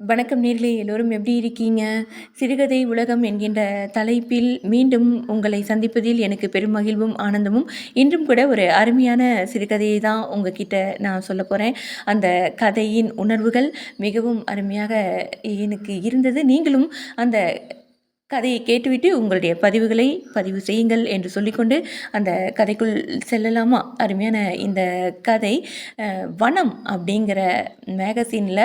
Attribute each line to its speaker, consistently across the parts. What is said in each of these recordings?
Speaker 1: வணக்கம் நேர்களே, எல்லோரும் எப்படி இருக்கீங்க? சிறுகதை உலகம் என்கின்ற தலைப்பில் மீண்டும் உங்களை சந்திப்பதில் எனக்கு பெரும் மகிழ்வும், ஆனந்தமும். இன்றும் கூட ஒரு அருமையான சிறுகதையை தான் உங்ககிட்ட நான் சொல்லப் போறேன். அந்த கதையின் உணர்வுகள் மிகவும் அருமையாக எனக்கு இருந்தது. நீங்களும் அந்த கதையை கேட்டுவிட்டு உங்களுடைய பதிவுகளை பதிவு செய்யுங்கள் என்று சொல்லிக்கொண்டு அந்த கதைக்குள் செல்லலாமா? அருமையான இந்த கதை வனம் அப்படிங்கிற மேகசினில்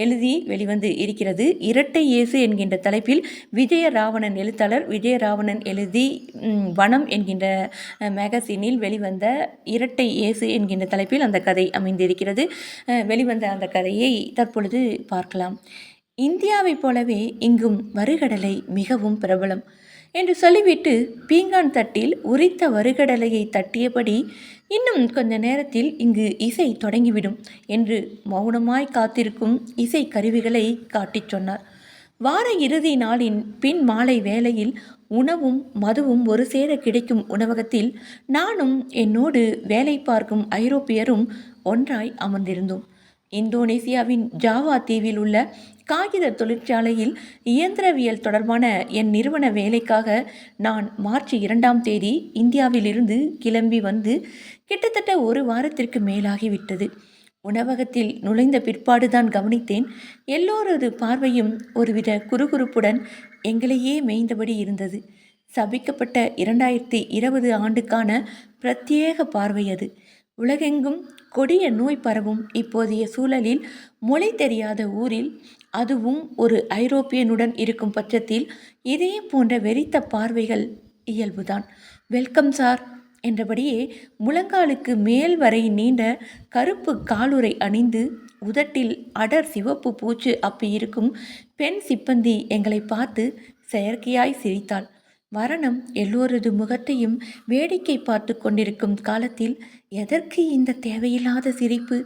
Speaker 1: எழுதி வெளிவந்து இருக்கிறது. இரட்டை இயேசு என்கின்ற தலைப்பில் விஜயராவணன் எழுத்தாளர் விஜயராவணன் எழுதி வனம் என்கின்ற மேகசினில் வெளிவந்த இரட்டை இயேசு என்கின்ற தலைப்பில் அந்த கதை அமைந்திருக்கிறது. வெளிவந்த அந்த கதையை தற்பொழுது பார்க்கலாம். இந்தியாவைப் போலவே இங்கும் வறுகடலை மிகவும் பிரபலம் என்று சொல்லிவிட்டு பீங்கான் தட்டில் உரித்த வறுகடலையை தட்டியபடி, இன்னும் கொஞ்ச நேரத்தில் இங்கு இசை தொடங்கிவிடும் என்று மௌனமாய் காத்திருக்கும் இசை கருவிகளை காட்டிச் சொன்னார். வார இறுதி நாளின் பின் மாலை வேளையில் உணவும் மதுவும் ஒரு சேர கிடைக்கும் உணவகத்தில் நானும் என்னோடு வேலை பார்க்கும் ஐரோப்பியரும் ஒன்றாய் அமர்ந்திருந்தோம். இந்தோனேசியாவின் ஜாவா தீவில் உள்ள காகித தொழிற்சாலையில் இயந்திரவியல் தொடர்பான என் நிறுவன வேலைக்காக நான் மார்ச் 2ஆம் தேதி இந்தியாவிலிருந்து கிளம்பி வந்து கிட்டத்தட்ட ஒரு வாரத்திற்கு மேலாகிவிட்டது. உணவகத்தில் நுழைந்த பிற்பாடுதான் கவனித்தேன், எல்லோரது பார்வையும் ஒருவித குறுகுறுப்புடன் எங்களையே மேய்ந்தபடி இருந்தது. சபிக்கப்பட்ட 2020 ஆண்டுக்கான பிரத்யேக பார்வை அது. உலகெங்கும் கொடிய நோய் பரவும் இப்போதைய சூழலில் மொழி தெரியாத ஊரில், அதுவும் ஒரு ஐரோப்பியனுடன் இருக்கும் பட்சத்தில் இதே போன்ற வெறித்த பார்வைகள் இயல்புதான். வெல்கம் சார் என்றபடியே முழங்காலுக்கு மேல் வரை நீண்ட கருப்பு காலுறை அணிந்து உதட்டில் அடர் சிவப்பு பூச்சு அப்பியிருக்கும் பெண் சிப்பந்தி எங்களை பார்த்து செயற்கையாய் சிரித்தாள். மரணம் எல்லோரது முகத்தையும் வேடிக்கை பார்த்து கொண்டிருக்கும் காலத்தில் எதற்கு இந்த தேவையில்லாத சிரிப்பு?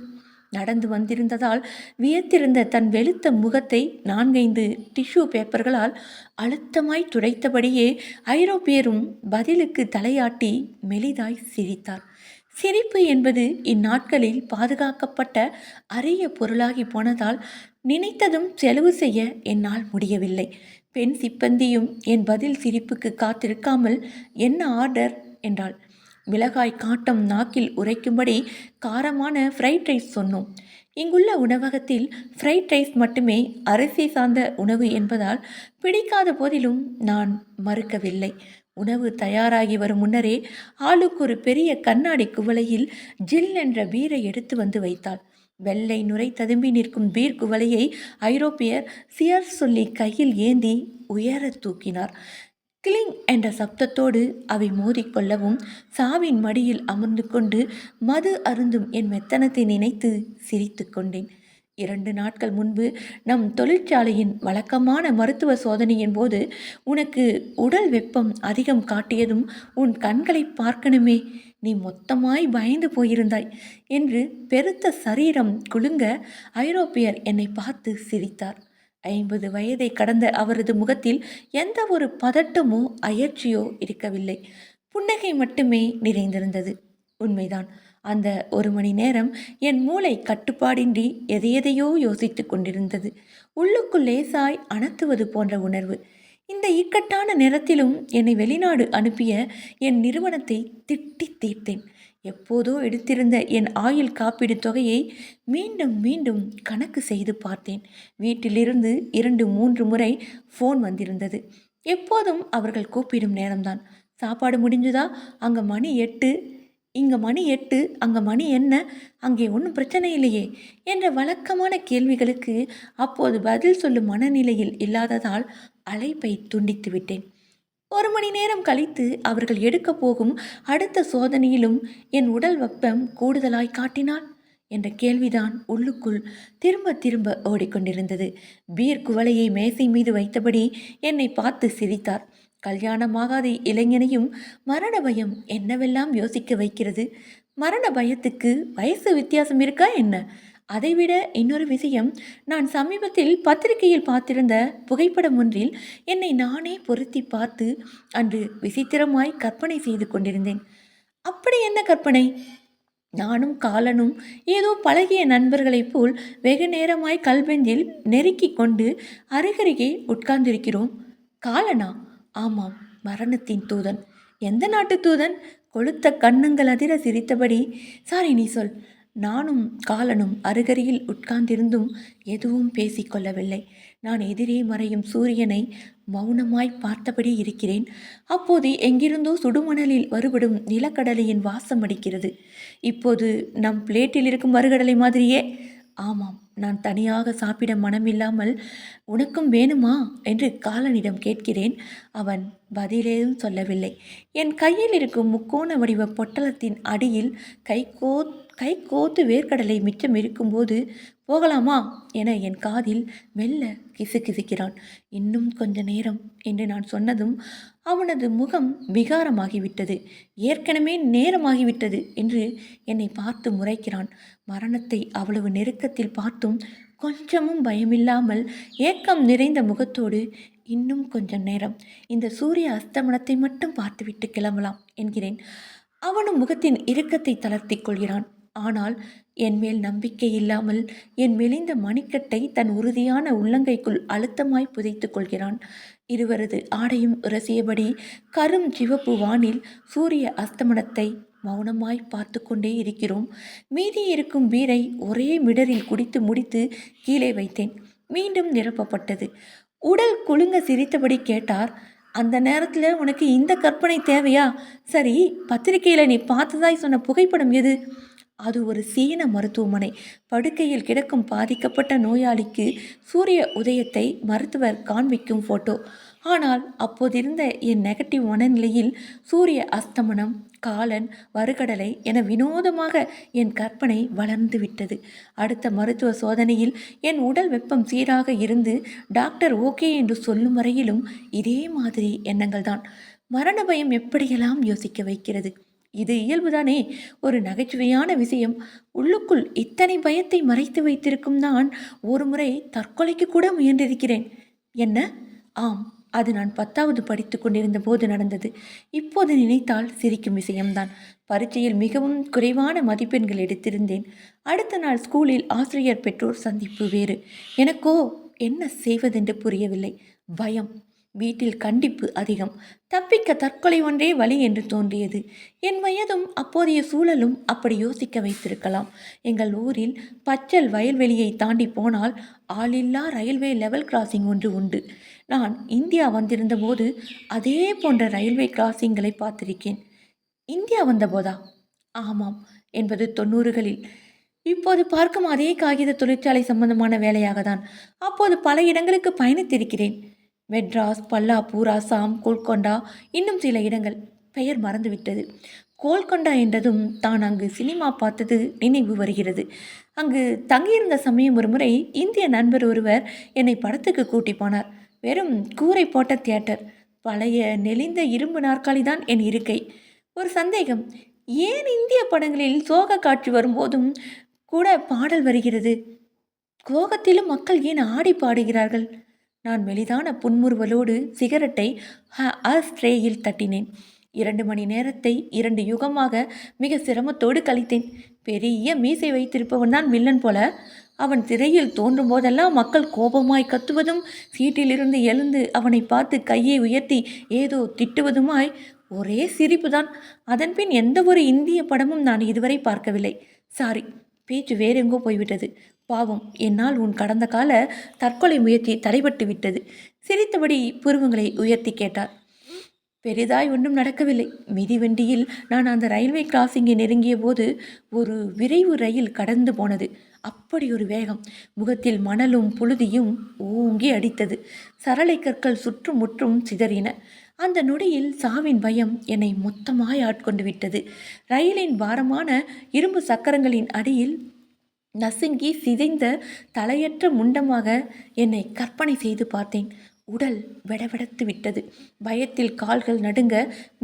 Speaker 1: நடந்து வந்திருந்ததால் வியத்திருந்த தன் வெளுத்த முகத்தை 4-5 டிஷ்யூ பேப்பர்களால் அழுத்தமாய் துடைத்தபடியே ஐரோப்பியரும் பதிலுக்கு தலையாட்டி மெலிதாய் சிரித்தார். சிரிப்பு என்பது இந்நாட்களில் பாதுகாக்கப்பட்ட அரிய பொருளாகி போனதால் நினைத்ததும் செலவு செய்ய என்னால் முடியவில்லை. பெண் சிப்பந்தியும் என் பதில் சிரிப்புக்கு காத்திருக்காமல், என்ன ஆர்டர் என்றாள். மிளகாய் காட்டம் நாக்கில் உரைக்கும்படி காரமான ஃப்ரைட் ரைஸ் சொன்னோம். இங்குள்ள உணவகத்தில் ஃப்ரைட் ரைஸ் மட்டுமே அரிசி சார்ந்த உணவு என்பதால் பிடிக்காத போதிலும் நான் மறுக்கவில்லை. உணவு தயாராகி வரும் முன்னரே ஆளுக்கு ஒரு பெரிய கண்ணாடி குவளையில் ஜில் என்ற பீரை எடுத்து வந்து வைத்தாள். வெள்ளை நுரை ததும்பி நிற்கும் பீர் குவளையை ஐரோப்பியர் சியர் சொல்லி கையில் ஏந்தி உயர தூக்கினார். கிளிங் என்ற சப்தத்தோடு அவை மோதிக்கொள்ளவும் சாவின் மடியில் அமர்ந்து கொண்டு மது அருந்தும் என் மெத்தனத்தை நினைத்து சிரித்து கொண்டேன். 2 நாட்கள் முன்பு நம் தொழிற்சாலையின் வழக்கமான மருத்துவ சோதனையின் போது உனக்கு உடல் வெப்பம் அதிகம் காட்டியதும் உன் கண்களை பார்க்கணுமே, நீ மொத்தமாய் பயந்து போயிருந்தாய் என்று பெருத்த சரீரம் குலுங்க ஐரோப்பியர் என்னை பார்த்து சிரித்தார். 50 வயதை கடந்த அவரது முகத்தில் எந்த ஒரு பதட்டமோ அயற்சியோ இருக்கவில்லை. புன்னகை மட்டுமே நிறைந்திருந்தது. உண்மைதான், அந்த 1 மணி நேரம் என் மூளை கட்டுப்பாடின்றி எதையெதையோ யோசித்து கொண்டிருந்தது. உள்ளுக்குள் லேசாய் அனத்துவது போன்ற உணர்வு. இந்த இக்கட்டான நேரத்திலும் என்னை வெளிநாடு அனுப்பிய என் நிறுவனத்தை திட்டி தீர்த்தேன். எப்போதோ எடுத்திருந்த என் ஆயுள் காப்பீடு தொகையை மீண்டும் மீண்டும் கணக்கு செய்து பார்த்தேன். வீட்டிலிருந்து 2-3 முறை ஃபோன் வந்திருந்தது. எப்போதும் அவர்கள் கூப்பிடும் நேரம்தான். சாப்பாடு முடிஞ்சுதா? அங்கே மணி 8, இங்கே மணி 8, அங்கே மணி என்ன, அங்கே ஒன்றும் பிரச்சனை இல்லையே என்ற வழக்கமான கேள்விகளுக்கு அப்போது பதில் சொல்லும் மனநிலையில் இல்லாததால் அழைப்பை துண்டித்து விட்டேன். 1 மணி நேரம் கழித்து அவர்கள் எடுக்க போகும் அடுத்த சோதனையிலும் என் உடல் வெப்பம் கூடுதலாய் காட்டினாள் என்ற கேள்விதான் உள்ளுக்குள் திரும்ப திரும்ப ஓடிக்கொண்டிருந்தது. பீர் குவளையை மேசை மீது வைத்தபடி என்னை பார்த்து சிரித்தார். கல்யாணமாகாத இளைஞனையும் மரண பயம் என்னவெல்லாம் யோசிக்க வைக்கிறது. மரண பயத்துக்கு வயசு வித்தியாசம் இருக்கா என்ன? அதைவிட இன்னொரு விஷயம், நான் சமீபத்தில் பத்திரிகையில் பார்த்திருந்த புகைப்படம் ஒன்றில் என்னை நானே பொருத்தி பார்த்து அன்று விசித்திரமாய் கற்பனை செய்து கொண்டிருந்தேன். அப்படி என்ன கற்பனை? நானும் காலனும் ஏதோ பழகிய நண்பர்களைப் போல் வெகு நேரமாய் கல்பெஞ்சில் நெருக்கிக் கொண்டு அருகருகே உட்கார்ந்திருக்கிறோம். காலனா? ஆமாம், மரணத்தின் தூதன். எந்த நாட்டு தூதன்? கொளுத்த கன்னங்கள் அதிர சிரித்தபடி, சாரி, நீ சொல். நானும் காலனும் அருகருகில் உட்கார்ந்திருந்தும் எதுவும் பேசிக்கொள்ளவில்லை. நான் எதிரே மறையும் சூரியனை மௌனமாய் பார்த்தபடி இருக்கிறேன். அப்போது எங்கிருந்தோ சுடுமணலில் வருபடும் நிலக்கடலையின் வாசம் அடிக்கிறது. இப்போது நம் பிளேட்டில் இருக்கும் மறுகடலை மாதிரியே. ஆமாம், நான் தனியாக சாப்பிட மனமில்லாமல் உனக்கும் வேணுமா என்று காலனிடம் கேட்கிறேன். அவன் பதிலேதும் சொல்லவில்லை. என் கையில் இருக்கும் முக்கோண வடிவ பொட்டலத்தின் அடியில் கை கோத்து வேர்க்கடலை மிச்சம் இருக்கும்போது போகலாமா என என் காதில் மெல்ல கிசுகிசுக்கிறான். இன்னும் கொஞ்ச நேரம் என்று நான் சொன்னதும் அவனது முகம் விகாரமாகிவிட்டது. ஏற்கனவே நேரமாகிவிட்டது என்று என்னை பார்த்து முறைக்கிறான். மரணத்தை அவ்வளவு நெருக்கத்தில் பார்த்தும் கொஞ்சமும் பயமில்லாமல் ஏக்கம் நிறைந்த முகத்தோடு, இன்னும் கொஞ்சம் நேரம், இந்த சூரிய அஸ்தமனத்தை மட்டும் பார்த்துவிட்டு கிளம்பலாம் என்கிறேன். அவனும் முகத்தின் இறுக்கத்தை தளர்த்தி கொள்கிறான். ஆனால் என் மேல் நம்பிக்கை இல்லாமல் என் மெலிந்த மணிக்கட்டை தன் உறுதியான உள்ளங்கைக்குள் அழுத்தமாய் புதைத்து கொள்கிறான். இருவரது ஆடையும் உரசியபடி கரும் சிவப்பு வானில் சூரிய அஸ்தமனத்தை மௌனமாய் பார்த்து கொண்டே இருக்கிறோம். மீதி இருக்கும் பீரை ஒரே மிடரில் குடித்து முடித்து கீழே வைத்தேன். மீண்டும் நிரப்பப்பட்டது. உடல் குலுங்க சிரித்தபடி கேட்டார், அந்த நேரத்தில் உனக்கு இந்த கற்பனை தேவையா? சரி, பத்திரிகையில் நீ பார்த்ததாய் சொன்ன புகைப்படம் எது? அது ஒரு சீன மருத்துவமனை. படுக்கையில் கிடக்கும் பாதிக்கப்பட்ட நோயாளிக்கு சூரிய உதயத்தை மருத்துவர் காண்பிக்கும் ஃபோட்டோ. ஆனால் அப்போதிருந்த என் நெகட்டிவ் மனநிலையில் சூரிய அஸ்தமனம், காலன், வருகடலை என வினோதமாக என் கற்பனை வளர்ந்து விட்டது. அடுத்த மருத்துவ சோதனையில் என் உடல் வெப்பம் சீராக இருந்து டாக்டர் ஓகே என்று சொல்லும் வரையிலும் இதே மாதிரி எண்ணங்கள் தான். மரண பயம் எப்படியெல்லாம் யோசிக்க வைக்கிறது. இது இயல்புதானே. ஒரு நகைச்சுவையான விஷயம், உள்ளுக்குள் இத்தனை பயத்தை மறைத்து வைத்திருக்கும் நான் ஒரு முறை தற்கொலைக்கு கூட முயன்றிருக்கிறேன். என்ன? ஆம், அது நான் 10வது படித்து கொண்டிருந்த போது நடந்தது. இப்போது நினைத்தால் சிரிக்கும் விஷயம்தான். பரீட்சையில் மிகவும் குறைவான மதிப்பெண்கள் எடுத்திருந்தேன். அடுத்த நாள் ஸ்கூலில் ஆசிரியர் பெற்றோர் சந்திப்பு வேறு. எனக்கோ என்ன செய்வதென்று புரியவில்லை. பயம். வீட்டில் கண்டிப்பு அதிகம். தப்பிக்க தற்கொலை ஒன்றே வழி என்று தோன்றியது. என் வயதும் அப்போதைய சூழலும் அப்படி யோசிக்க வைத்திருக்கலாம். எங்கள் ஊரில் பச்சல் வயல்வெளியை தாண்டி போனால் ஆளில்லா ரயில்வே லெவல் கிராசிங் ஒன்று உண்டு. நான் இந்தியா வந்திருந்த போது அதே போன்ற ரயில்வே கிராசிங்களை பார்த்திருக்கேன். இந்தியா வந்தபோதா? ஆமாம், என்பது 90களில். இப்போது பார்க்கும் அதே காகித தொழிற்சாலை சம்பந்தமான வேலையாக தான். அப்போது பல இடங்களுக்கு பயணித்திருக்கிறேன். மெட்ராஸ், பல்லாப்பூர், அசாம், கோல்கொண்டா, இன்னும் சில இடங்கள். பெயர் மறந்துவிட்டது. கோல்கொண்டா என்றதும் தான் அங்கு சினிமா பார்த்தது நினைவு வருகிறது. அங்கு தங்கியிருந்த சமயம் ஒரு முறை இந்திய நண்பர் ஒருவர் என்னை படத்துக்கு கூட்டி போனார். வெறும் கூரை போட்ட தியேட்டர். பழைய நெளிந்த இரும்பு நாற்காலி தான் என் இருக்கை. ஒரு சந்தேகம், ஏன் இந்திய படங்களில் சோக காட்சி வரும்போதும் கூட பாடல் வருகிறது? கோகத்திலும் மக்கள் ஏன் ஆடி பாடுகிறார்கள்? நான் மெலிதான புன்முறுவலோடு சிகரெட்டை ஆஸ்ட்ரேயில் தட்டினேன். 2 மணி நேரத்தை 2 யுகமாக மிக சிரமத்தோடு கழித்தேன். பெரிய மீசை வைத்திருப்பவன் தான் வில்லன் போல. அவன் திரையில் தோன்றும் போதெல்லாம் மக்கள் கோபமாய் கத்துவதும், சீட்டிலிருந்து எழுந்து அவனை பார்த்து கையை உயர்த்தி ஏதோ திட்டுவதுமாய் ஒரே சிரிப்புதான். அதன்பின் எந்த ஒரு இந்திய படமும் நான் இதுவரை பார்க்கவில்லை. சாரி, பேச்சு வேறெங்கோ போய்விட்டது. பாவம், என்னால் உன் கடந்த கால தற்கொலை முயற்சி தடைபட்டு விட்டது. சிரித்தபடி புருவங்களை உயர்த்தி கேட்டார். பெரிதாய் ஒன்றும் நடக்கவில்லை. மிதிவண்டியில் நான் அந்த ரயில்வே கிராசிங்கை நெருங்கிய போது ஒரு விரைவு ரயில் கடந்து போனது. அப்படி ஒரு வேகம். முகத்தில் மணலும் புழுதியும் ஓங்கி அடித்தது. சரளை கற்கள் சுற்றும் முற்றும் சிதறின. அந்த நொடியில் சாவின் பயம் என்னை மொத்தமாய் ஆட்கொண்டு விட்டது. ரயிலின் பாரமான இரும்பு சக்கரங்களின் அடியில் நசுங்கி சிதைந்த தலையற்ற முண்டமாக என்னை கற்பனை செய்து பார்த்தேன். உடல் வெடவெடத்து விட்டது. பயத்தில் கால்கள் நடுங்க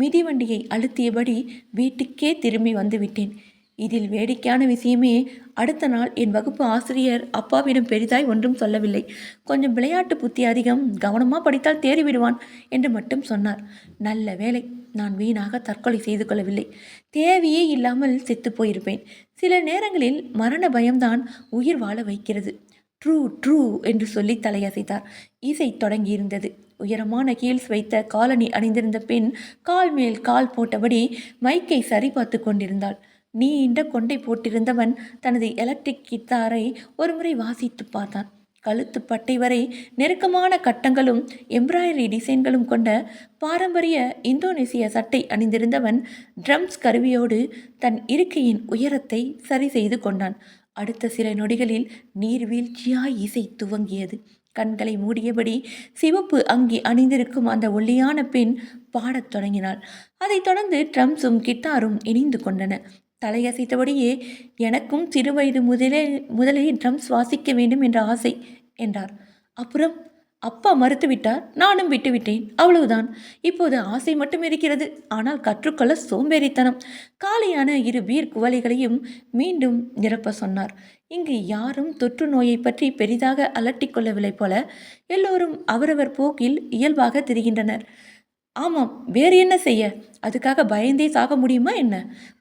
Speaker 1: மிதிவண்டியை அழுத்தியபடி வீட்டுக்கே திரும்பி வந்துவிட்டேன். இதில் வேடிக்கையான விஷயமே, அடுத்த நாள் என் வகுப்பு ஆசிரியர் அப்பாவிடம் பெரிதாய் ஒன்றும் சொல்லவில்லை. கொஞ்சம் விளையாட்டு புத்தி அதிகம், கவனமாக படித்தால் தேறி விடுவான் என்று மட்டும் சொன்னார். நல்ல வேளை, நான் வீணாக தற்கொலை செய்து கொள்ளவில்லை. தேவையே இல்லாமல் செத்து போயிருப்பேன். சில நேரங்களில் மரண பயம்தான் உயிர் வாழ வைக்கிறது. ட்ரூ ட்ரூ என்று சொல்லி தலையசைத்தார். இசை தொடங்கியிருந்தது. உயரமான ஹீல்ஸ் வைத்த காலணி அணிந்திருந்த பெண் கால் மேல் கால் போட்டபடி மைக்கை சரிபார்த்து கொண்டிருந்தாள். நீண்ட கொண்டை போட்டிருந்தவன் தனது எலக்ட்ரிக் கித்தாரை ஒருமுறை வாசித்து பார்த்தான். கழுத்து பட்டை வரை நெருக்கமான கட்டங்களும் எம்ப்ராய்டரி டிசைன்களும் கொண்ட பாரம்பரிய இந்தோனேசிய சட்டை அணிந்திருந்தவன் ட்ரம்ஸ் கருவியோடு தன் இருக்கையின் உயரத்தை சரி செய்து கொண்டான். அடுத்த சில நொடிகளில் நீர்வீழ்ச்சியாய் இசை துவங்கியது. கண்களை மூடியபடி சிவப்பு அங்கி அணிந்திருக்கும் அந்த ஒல்லியான பெண் பாடத் தொடங்கினாள். அதைத் தொடர்ந்து ட்ரம்ஸும் கிட்டாரும் இணைந்து கொண்டன. தலையசைத்தபடியே, எனக்கும் சிறுவயது முதலே ட்ரம்ஸ் வாசிக்க வேண்டும் என்ற ஆசை என்றார். அப்புறம் அப்பா மறுத்துவிட்டார், நானும் விட்டுவிட்டேன், அவ்வளவுதான். இப்போது ஆசை மட்டும் இருக்கிறது, ஆனால் கற்றுக்கொள்ள சோம்பேறித்தனம். காலியான 2 பீர் குவளைகளையும் மீண்டும் நிரப்ப சொன்னார். இங்கு யாரும் தொற்று நோயை பற்றி பெரிதாக அலட்டிக் கொள்ளவில்லை போல. எல்லோரும் அவரவர் போக்கில் இயல்பாக திரிகின்றனர். ஆமாம், வேறு என்ன செய்ய? அதுக்காக பயந்தே சாக முடியுமா என்ன?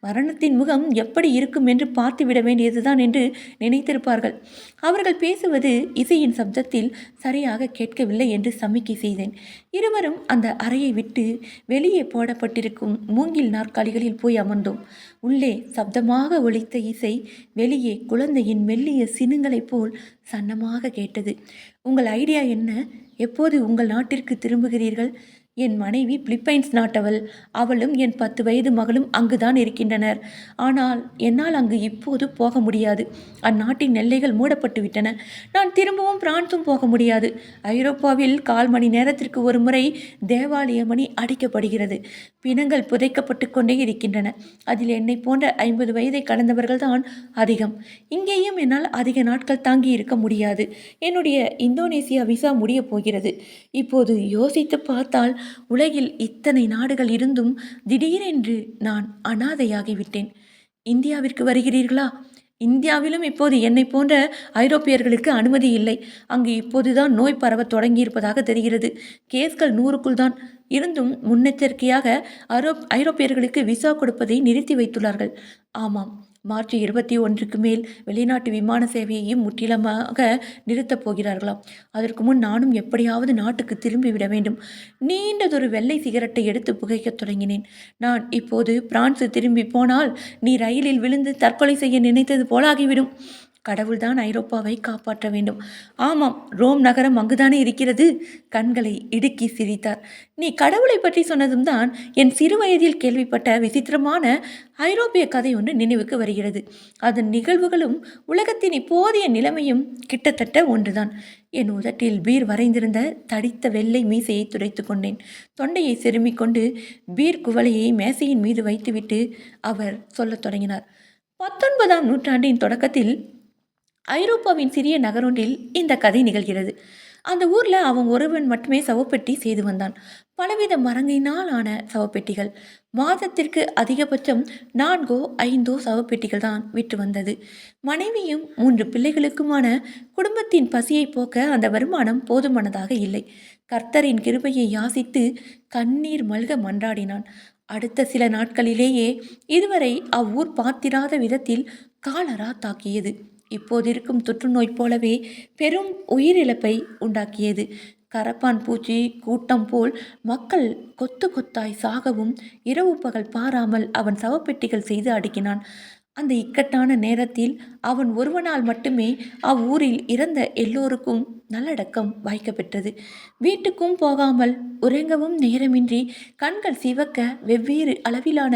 Speaker 1: மரணத்தின் முகம் எப்படி இருக்கும் என்று பார்த்து விட வேண்டியதுதான் என்று நினைத்திருப்பார்கள். அவர்கள் பேசுவது இசையின் சப்தத்தில் சரியாக கேட்கவில்லை என்று சமிக்கை செய்தேன். இருவரும் அந்த அறையை விட்டு வெளியே போடப்பட்டிருக்கும் மூங்கில் நாற்காலிகளில் போய் அமர்ந்தோம். உள்ளே சப்தமாக ஒலித்த இசை வெளியே குழந்தையின் மெல்லிய சினுங்களைப் போல் சன்னமாக கேட்டது. உங்கள் ஐடியா என்ன? எப்போது உங்கள் நாட்டிற்கு திரும்புகிறீர்கள்? என் மனைவி பிலிப்பைன்ஸ் நாட்டவள். அவளும் என் 10 வயது மகளும் அங்குதான் இருக்கின்றனர். ஆனால் என்னால் அங்கு இப்போது போக முடியாது. அந்நாட்டின் எல்லைகள் மூடப்பட்டு விட்டன. நான் திரும்பவும் பிரான்சும் போக முடியாது. ஐரோப்பாவில் 1/4 மணி நேரத்திற்கு ஒரு முறை தேவாலய மணி அடிக்கப்படுகிறது. பிணங்கள் புதைக்கப்பட்டு கொண்டே இருக்கின்றன. அதில் என்னை போன்ற 50 வயதை கடந்தவர்கள் தான் அதிகம். இங்கேயும் என்னால் அதிக நாட்கள் தாங்கி இருக்க முடியாது. என்னுடைய இந்தோனேசியா விசா முடியப் போகிறது. இப்போது யோசித்து பார்த்தால் உலகில் இத்தனை நாடுகள் இருந்தும் திடீரென்று நான் அனாதையாகிவிட்டேன். இந்தியாவிற்கு வருகிறீர்களா? இந்தியாவிலும் இப்போது என்னை போன்ற ஐரோப்பியர்களுக்கு அனுமதி இல்லை. அங்கு இப்போதுதான் நோய் பரவ தொடங்கியிருப்பதாக தெரிகிறது. கேஸ்கள் 100க்குள் தான். இருந்தும் முன்னெச்சரிக்கையாக ஐரோப்பியர்களுக்கு விசா கொடுப்பதை நிறுத்தி வைத்துள்ளார்கள். ஆமாம், மார்ச் 21க்கு மேல் வெளிநாட்டு விமான சேவையையும் முற்றிலுமாக நிறுத்தப் போகிறார்களாம். அதற்கு முன் நானும் எப்படியாவது நாட்டுக்கு திரும்பிவிட வேண்டும். நீண்டதொரு வெள்ளை சிகரெட்டை எடுத்து புகைக்கத் தொடங்கினேன். நான் இப்போது பிரான்சு திரும்பி போனால் நீ ரயிலில் விழுந்து தற்கொலை செய்ய நினைத்தது போலாகிவிடும். கடவுள்தான் ஐரோப்பாவை காப்பாற்ற வேண்டும். ஆமாம், ரோம் நகரம் அங்குதானே இருக்கிறது. கண்களை இடுக்கி சிரித்தார். நீ கடவுளை பற்றி சொன்னதும் தான் என் சிறுவயதில் கேள்விப்பட்ட விசித்திரமான ஐரோப்பிய கதை ஒன்று நினைவுக்கு வருகிறது. அதன் நிகழ்வுகளும் உலகத்தின் இப்போதைய நிலைமையும் கிட்டத்தட்ட ஒன்றுதான். என் உதட்டில் பீர் வரைந்திருந்த தடித்த வெள்ளை மீசையை துடைத்து கொண்டேன். தொண்டையை செருமிக் கொண்டு பீர் குவளையை மேசையின் மீது வைத்துவிட்டு அவர் சொல்லத் தொடங்கினார். 19ஆம் நூற்றாண்டின் தொடக்கத்தில் ஐரோப்பாவின் சிறிய நகரொன்றில் இந்த கதை நிகழ்கிறது. அந்த ஊரில் அவன் ஒருவன் மட்டுமே சவப்பெட்டி செய்து வந்தான். பலவித மரங்கினால் ஆன சவப்பெட்டிகள். மாதத்திற்கு அதிகபட்சம் 4ஓ 5ஓ சவப்பெட்டிகள் தான் விட்டு வந்தது. மனைவியும் 3 பிள்ளைகளுக்குமான குடும்பத்தின் பசியை போக்க அந்த வருமானம் போதுமானதாக இல்லை. கர்த்தரின் கிருபையை யாசித்து கண்ணீர் மல்க மன்றாடினான். அடுத்த சில நாட்களிலேயே இதுவரை அவ்வூர் பார்த்திராத விதத்தில் காலரா தாக்கியது. இப்போதிருக்கும் தொற்றுநோய் போலவே பெரும் உயிரிழப்பை உண்டாக்கியது. கரப்பான் பூச்சி கூட்டம் போல் மக்கள் கொத்து கொத்தாய் சாகவும் இரவு பகல் பாராமல் அவன் சவப்பெட்டிகள் செய்து அடுக்கினான். அந்த இக்கட்டான நேரத்தில் அவன் ஒருவனால் மட்டுமே அவ்வூரில் இறந்த எல்லோருக்கும் நல்லடக்கம் வாய்க்கப்பெற்றது. வீட்டுக்கும் போகாமல் உறங்கவும் நேரமின்றி கண்கள் சிவக்க வெவ்வேறு அளவிலான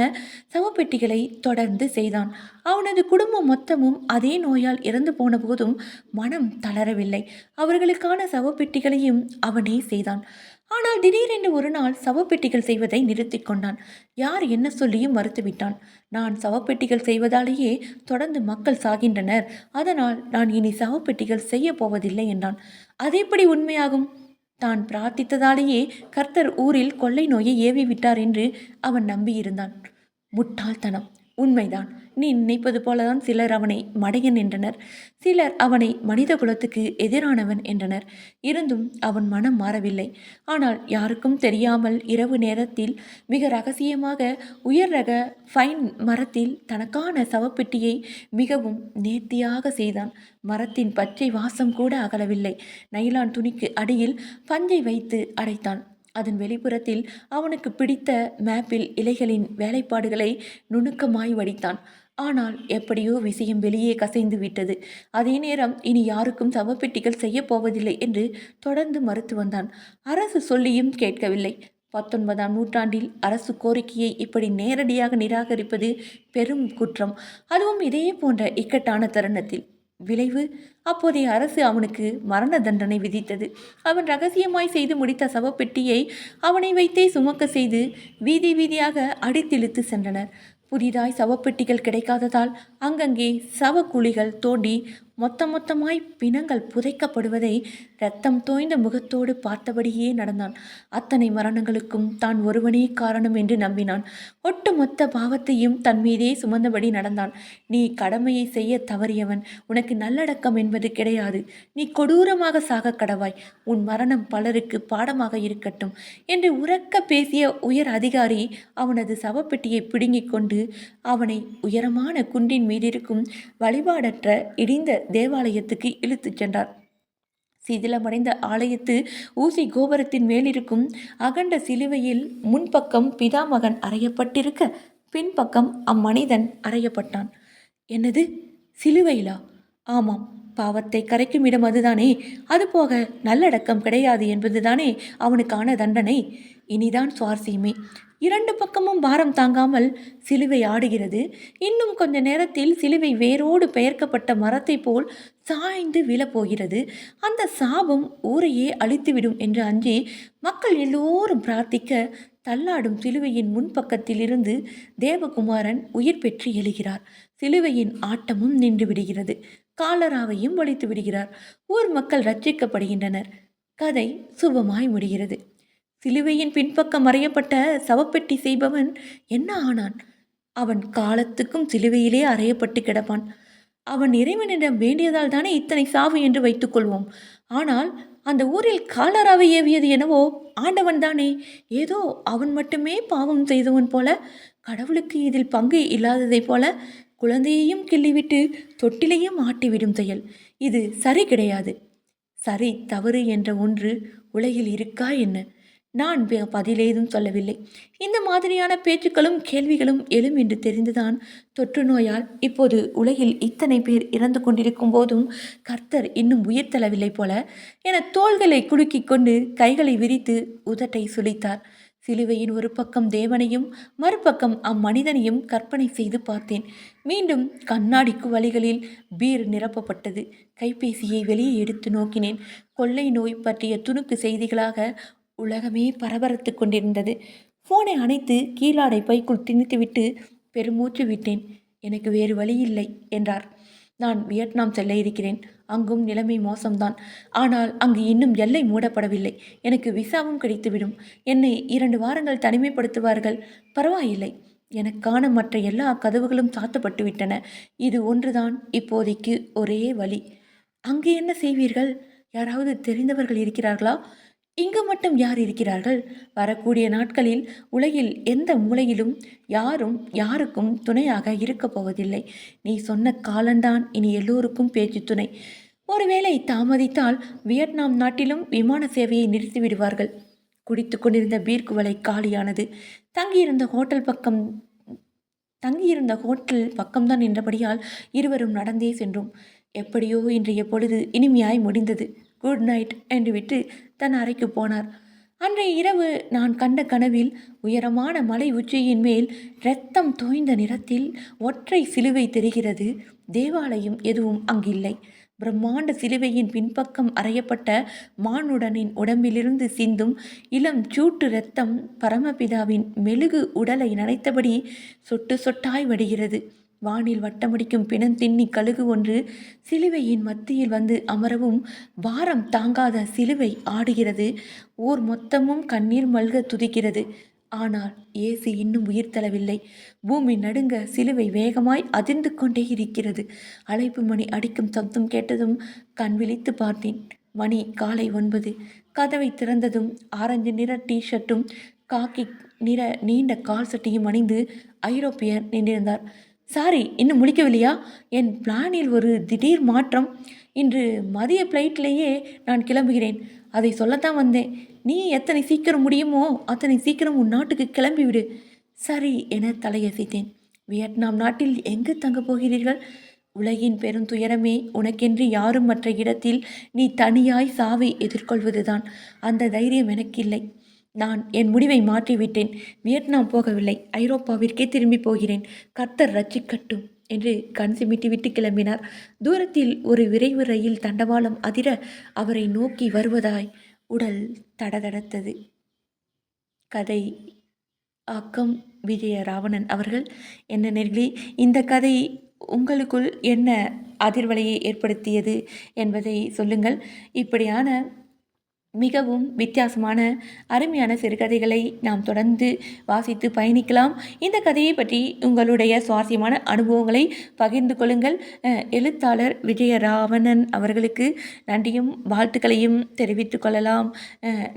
Speaker 1: சவப்பெட்டிகளை தொடர்ந்து செய்தான். அவனது குடும்பம் மொத்தமும் அதே நோயால் இறந்து போன போதும் மனம் தளரவில்லை. அவர்களுக்கான சவப்பெட்டிகளையும் அவனே செய்தான். ஆனால் திடீரென்று ஒரு நாள் சவப்பெட்டிகள் செய்வதை நிறுத்தி கொண்டான். யார் என்ன சொல்லியும் மறுத்துவிட்டான். நான் சவப்பெட்டிகள் செய்வதாலேயே தொடர்ந்து மக்கள் சாகின்றனர், அதனால் நான் இனி சவப்பெட்டிகள் செய்ய போவதில்லை என்றான். அது எப்படி உண்மையாகும்? தான் பிரார்த்தித்ததாலேயே கர்த்தர் ஊரில் கொள்ளை நோயை ஏவி விட்டார் என்று அவன் நம்பியிருந்தான். முட்டாள்தனம்! உண்மைதான். நீ நினைப்பது போலதான் சிலர் அவனை மடையன் என்றனர். சிலர் அவனை மனித குலத்துக்கு எதிரானவன் என்றனர். இருந்தும் அவன் மனம் மாறவில்லை. ஆனால் யாருக்கும் தெரியாமல் இரவு நேரத்தில் மிக ரகசியமாக உயர் ரக ஃபைன் மரத்தில் தனக்கான சவப்பெட்டியை மிகவும் நேர்த்தியாக செய்தான். மரத்தின் பச்சை வாசம் கூட அகலவில்லை. நைலான் துணிக்கு அடியில் பஞ்சை வைத்து அடைத்தான். அதன் வெளிப்புறத்தில் அவனுக்கு பிடித்த மேப்பிள் இலைகளின் வேலைப்பாடுகளை நுணுக்கமாய் வடித்தான். ஆனால் எப்படியோ விஷயம் வெளியே கசைந்து விட்டது. அதே நேரம் இனி யாருக்கும் சவப்பெட்டிகள் செய்ய போவதில்லை என்று தொடர்ந்து மறுத்து வந்தான். அரசு சொல்லியும் கேட்கவில்லை. 19ஆம் நூற்றாண்டில் அரசு கோரிக்கையை இப்படி நேரடியாக நிராகரிப்பது பெரும் குற்றம். அதுவும் இதே போன்ற இக்கட்டான தருணத்தில். விளைவு, அப்போதைய அரசு அவனுக்கு மரண தண்டனை விதித்தது. அவன் ரகசியமாய் செய்து முடித்த சவப்பெட்டியை அவனை வைத்தே சுமக்க செய்து வீதி வீதியாக அடித்திழுத்து சென்றனர். புதிதாய் சவப்பெட்டிகள் கிடைக்காததால் அங்கங்கே சவக்குழிகள் தோண்டி மொத்தமாய் பிணங்கள் புதைக்கப்படுவதை இரத்தம் தோய்ந்த முகத்தோடு பார்த்தபடியே நடந்தான். அத்தனை மரணங்களுக்கும் தான் ஒருவனே காரணம் என்று நம்பினான். ஒட்டுமொத்த பாவத்தையும் தன் மீதே சுமந்தபடி நடந்தான். நீ கடமையை செய்ய தவறியவன். உனக்கு நல்லடக்கம் என்பது கிடையாது. நீ கொடூரமாக சாக கடவாய். உன் மரணம் பலருக்கு பாடமாக இருக்கட்டும் என்று உரக்க பேசிய உயர் அதிகாரி அவனது சவப்பெட்டியை பிடுங்கிக் கொண்டு அவனை உயரமான குன்றின் மீதிருக்கும் வழிபாடற்ற இடிந்த தேவாலயத்துக்கு இழுத்துச் சென்றார். சிதிலமடைந்த ஆலயத்து ஊசி கோபுரத்தின் மேலிருக்கும் அகண்ட சிலுவையில் முன்பக்கம் பிதாமகன் அறையப்பட்டிருக்க பின்பக்கம் அம்மனிதன் அறையப்பட்டான். என்னது, சிலுவையிலா? ஆமாம், பாவத்தை கரைக்கும் இடம் அதுதானே. அதுபோக நல்லடக்கம் கிடையாது என்பதுதானே அவனுக்கான தண்டனை. இனிதான் சுவாரஸ்யமே. இரண்டு பக்கமும் பாரம் தாங்காமல் சிலுவை ஆடுகிறது. இன்னும் கொஞ்ச நேரத்தில் சிலுவை வேரோடு பெயர்க்கப்பட்ட மரத்தை போல் சாய்ந்து விழப்போகிறது. அந்த சாபம் ஊரையே அழித்துவிடும் என்று அஞ்சி மக்கள் எல்லோரும் பிரார்த்திக்க தள்ளாடும் சிலுவையின் முன்பக்கத்தில் இருந்து தேவகுமாரன் உயிர் பெற்று எழுகிறார். சிலுவையின் ஆட்டமும் நின்று விடுகிறது. காலராவையும் ஒழித்து விடுகிறார். ஊர் மக்கள் ரட்சிக்கப்படுகின்றனர். கதை சுபமாய் முடிகிறது. சிலுவையின் பின்பக்கம் அறையப்பட்ட சவப்பெட்டி செய்பவன் என்ன ஆனான்? அவன் காலத்துக்கும் சிலுவையிலே அறையப்பட்டு கிடப்பான். அவன் இறைவனிடம் வேண்டியதால் தானே இத்தனை சாவு என்று வைத்துக்கொள்வோம். ஆனால் அந்த ஊரில் காலராவை ஏவியது என்னவோ ஆண்டவன் தானே. ஏதோ அவன் மட்டுமே பாவம் செய்தவன் போல, கடவுளுக்கு இதில் பங்கு இல்லாததை போல குழந்தையையும் கிள்ளிவிட்டு தொட்டிலையும் ஆட்டிவிடும் செயல். இது சரி கிடையாது. சரி தவறு என்ற ஒன்று உலகில் இருக்கா என்ன? நான் பதிலேதும் சொல்லவில்லை. இந்த மாதிரியான பேச்சுக்களும் கேள்விகளும் எழும் என்று தெரிந்துதான் தொற்று நோயால் இப்போது உலகில் இத்தனை பேர் இறந்து கொண்டிருக்கும் போதும் கர்த்தர் இன்னும் உயிர் தள்ளவில்லை போல என தோள்களை குலுக்கிக் கொண்டு கைகளை விரித்து உதட்டை சுளித்தார். சிலுவையின் ஒரு பக்கம் தேவனையும் மறுபக்கம் அம்மனிதனையும் கற்பனை செய்து பார்த்தேன். மீண்டும் கண்ணாடிக்கு வழிகளில் பீர் நிரப்பப்பட்டது. கைபேசியை வெளியே எடுத்து நோக்கினேன். கொள்ளை நோய் பற்றிய துணுக்கு செய்திகளாக உலகமே பரபரத்து கொண்டிருந்தது. ஃபோனை அணைத்து கீழாடை பைக்குள் திணித்துவிட்டு பெருமூச்சு விட்டேன். எனக்கு வேறு வழி இல்லை என்றார். நான் வியட்நாம் செல்ல இருக்கிறேன். அங்கும் நிலைமை மோசம்தான். ஆனால் அங்கு இன்னும் எல்லை மூடப்படவில்லை. எனக்கு விசாவும் கிடைத்துவிடும். என்னை 2 வாரங்கள் தனிமைப்படுத்துவார்கள். பரவாயில்லை. எனக்கான மற்ற எல்லா கதவுகளும் சாத்தப்பட்டு விட்டன. இது ஒன்றுதான் இப்போதைக்கு ஒரே வழி. அங்கு என்ன செய்வீர்கள்? யாராவது தெரிந்தவர்கள் இருக்கிறார்களா? இங்கு மட்டும் யார் இருக்கிறார்கள்? வரக்கூடிய நாட்களில் உலகில் எந்த மூலையிலும் யாரும் யாருக்கும் துணையாக இருக்கப் போவதில்லை. நீ சொன்ன காலந்தான் இனி எல்லோருக்கும் பேச்சு துணை. ஒருவேளை தாமதித்தால் வியட்நாம் நாட்டிலும் விமான சேவையை நிறுத்திவிடுவார்கள். குடித்து கொண்டிருந்த பீர் குவளை காலியானது. தங்கியிருந்த ஹோட்டல் பக்கம்தான் என்றபடியால் இருவரும் நடந்தே சென்றோம். எப்படியோ இன்றைய பொழுது இனிமையாய் முடிந்தது. குட் நைட் என்று விட்டு தன் அறைக்கு போனார். அன்றைய இரவு நான் கண்ட கனவில் உயரமான மலை உச்சியின் மேல் இரத்தம் தோய்ந்த நிறத்தில் ஒற்றை சிலுவை தெரிகிறது. தேவாலயம் எதுவும் அங்கில்லை. பிரம்மாண்ட சிலுவையின் பின்பக்கம் அறையப்பட்ட மானுடனின் உடம்பிலிருந்து சிந்தும் இளம் சூட்டு இரத்தம் பரமபிதாவின் மெழுகு உடலை நனைத்தபடி சொட்டு சொட்டாய் வடிகிறது. வானில் வட்டமடிக்கும் பிணந்தின்னி கழுகு ஒன்று சிலுவையின் மத்தியில் வந்து அமரவும் பாரம் தாங்காத சிலுவை ஆடுகிறது. ஊர் மொத்தமும் கண்ணீர் மல்க துதிக்கிறது. ஆனால் இயேசு இன்னும் உயிர் தளவில்லை. பூமி நடுங்க சிலுவை வேகமாய் அதிர்ந்து கொண்டே இருக்கிறது. அழைப்பு மணி அடிக்கும் சப்தம் கேட்டதும் கண் விழித்து பார்த்தேன். மணி காலை 9. கதவை திறந்ததும் ஆரஞ்சு நிற ஷர்ட்டும் காக்கி நிற நீண்ட கால் சட்டையும் அணிந்து ஐரோப்பியர் நின்றிருந்தார். சாரி, இன்னும் முடிக்கவில்லையா? என் பிளானில் ஒரு திடீர் மாற்றம். இன்று மதிய ஃப்ளைட்லேயே நான் கிளம்புகிறேன். அதை சொல்லத்தான் வந்தேன். நீ எத்தனை சீக்கிரம் முடியுமோ அத்தனை சீக்கிரம் உன் நாட்டுக்கு கிளம்பிவிடு. சரி என தலையசைத்தேன். வியட்நாம் நாட்டில் எங்கு தங்கப் போகிறீர்கள்? உலகின் பெரும் துயரமே உனக்கென்று யாரும் மற்ற இடத்தில் நீ தனியாய் சாவை எதிர்கொள்வதுதான். அந்த தைரியம் எனக்கில்லை. நான் என் முடிவை மாற்றிவிட்டேன். வியட்நாம் போகவில்லை, ஐரோப்பாவிற்கே திரும்பி போகிறேன். கர்த்தர் ரட்சிக்கட்டும் என்று கண் சிமிட்டிவிட்டு கிளம்பினார். தூரத்தில் ஒரு விரைவு ரயில் தண்டவாளம் அதிர அவரை நோக்கி வருவதாய் உடல் தடதடத்தது. கதை ஆக்கம் விஜயராவணன் அவர்கள். என்ன நேர்களே, இந்த கதை உங்களுக்குள் என்ன அதிர்வலையை ஏற்படுத்தியது என்பதை சொல்லுங்கள். இப்படியான மிகவும் வித்தியாசமான அருமையான சிறுகதைகளை நாம் தொடர்ந்து வாசித்து பயணிக்கலாம். இந்த கதையை பற்றி உங்களுடைய சுவாரஸ்யமான அனுபவங்களை பகிர்ந்து கொள்ளுங்கள். எழுத்தாளர் விஜயராவணன் அவர்களுக்கு நன்றியும் வாழ்த்துக்களையும் தெரிவித்துக் கொள்ளலாம்.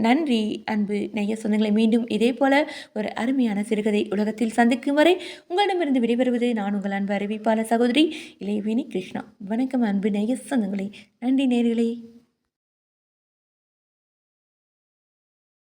Speaker 1: நன்றி அன்பு நேய சொந்தங்களை. மீண்டும் இதே போல ஒரு அருமையான சிறுகதை உலகத்தில் சந்திக்கும் வரை உங்களிடமிருந்து விடைபெறுவது நான் உங்கள் அன்பு அறிவிப்பாளர் சகோதரி இளையவேணி கிருஷ்ணா. வணக்கம் அன்பு நேய சொந்தங்களை. நன்றி நேயர்களே.